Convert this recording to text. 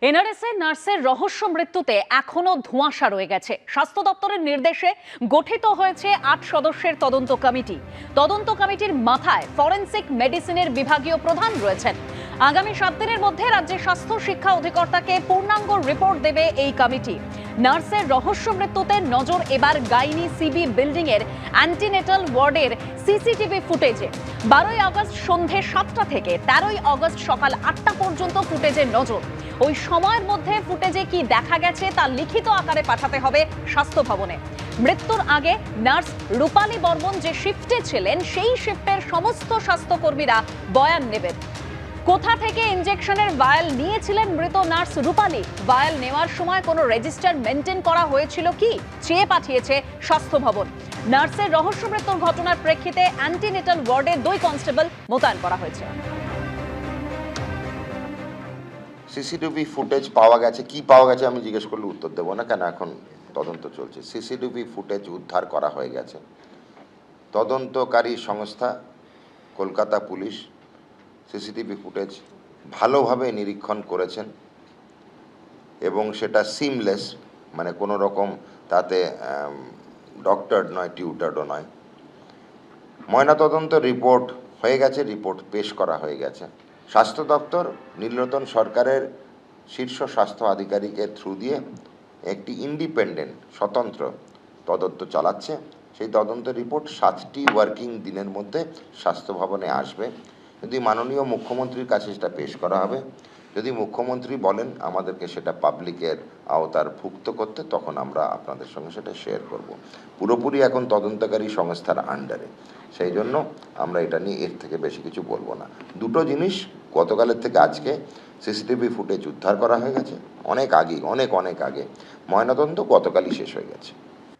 এনআরএসে নার্সের রহস্য মৃত্যুতে এখনো ধোঁয়াশা রয়ে গেছে। স্বাস্থ্য দপ্তরের নির্দেশে গঠিত হয়েছে ৮ সদস্যের তদন্ত কমিটি। তদন্ত কমিটির মাথায় ফরেনসিক মেডিসিনের বিভাগীয় প্রধান রয়েছেন। আগামী ৭ দিনের মধ্যে রাজ্যের স্বাস্থ্য শিক্ষা অধিকর্তাকে পূর্ণাঙ্গ রিপোর্ট দেবে এই কমিটি। নার্সের রহস্য মৃত্যুতে নজর এবার গাইনি সিবি বিল্ডিং এর অ্যান্টিনেটাল ওয়ার্ডের সিসিটিভি ফুটেজে। ১২ই আগস্ট সন্ধে ৭টা থেকে ১৩ই আগস্ট সকাল ৮টা পর্যন্ত ফুটেজের নজর। ওই সময়ের মধ্যে ফুটেজে কি দেখা গেছে তা লিখিত আকারে পাঠাতে হবে স্বাস্থ্য ভবনে। মৃত্যুর আগে নার্স রূপালী বর্মন যে শিফটে ছিলেন সেই শিফটের সমস্ত স্বাস্থ্যকর্মীরা বয়ান নেবেন। কোথা থেকে ইনজেকশনের ভায়াল নিয়েছিলেন মৃত নার্স রূপালী, ভায়াল নেওয়ার সময় কোনো রেজিস্টার মেনটেন করা হয়েছিল কি, চেয়ে পাঠিয়েছে স্বাস্থ্য ভবন। নার্সের রহস্য মৃত্যুর ঘটনার প্রেক্ষিতে অ্যান্টিনেটাল ওয়ার্ডে 2 কনস্টেবল মোতায়েন করা হয়েছে। সিসিটিভি ফুটেজ পাওয়া গেছে, কি পাওয়া গেছে আমি জিজ্ঞেস করলে উত্তর দেবো না, কেন এখন তদন্ত চলছে। সিসিটিভি ফুটেজ উদ্ধার করা হয়ে গেছে। তদন্তকারী সংস্থা কলকাতা পুলিশ সিসিটিভি ফুটেজ ভালোভাবে নিরীক্ষণ করেছেন এবং সেটা সিমলেস, মানে কোনো রকম তাতে ডক্টর নয়, টিউটারও নয়। ময়নাতদন্ত রিপোর্ট হয়ে গেছে, রিপোর্ট পেশ করা হয়ে গেছে। স্বাস্থ্য দপ্তর নীলরতন সরকারের শীর্ষ স্বাস্থ্য আধিকারিকের থ্রু দিয়ে একটি ইন্ডিপেন্ডেন্ট স্বতন্ত্র তদন্ত চালাচ্ছে। সেই তদন্ত রিপোর্ট 7টি ওয়ার্কিং দিনের মধ্যে স্বাস্থ্য ভবনে আসবে। যদি মাননীয় মুখ্যমন্ত্রীর কাছে সেটা পেশ করা হবে, যদি মুখ্যমন্ত্রী বলেন আমাদেরকে সেটা পাবলিকের আওতার ভুক্ত করতে, তখন আমরা আপনাদের সঙ্গে সেটা শেয়ার করব। পুরোপুরি এখন তদন্তকারী সংস্থার আন্ডারে, সেই জন্য আমরা এটা নিয়ে এর থেকে বেশি কিছু বলবো না। দুটো জিনিস, গতকালের থেকে আজকে সিসিটিভি ফুটেজ উদ্ধার করা হয়ে গেছে, অনেক আগে, অনেক আগে। ময়নাতদন্ত গতকালই শেষ হয়ে গেছে।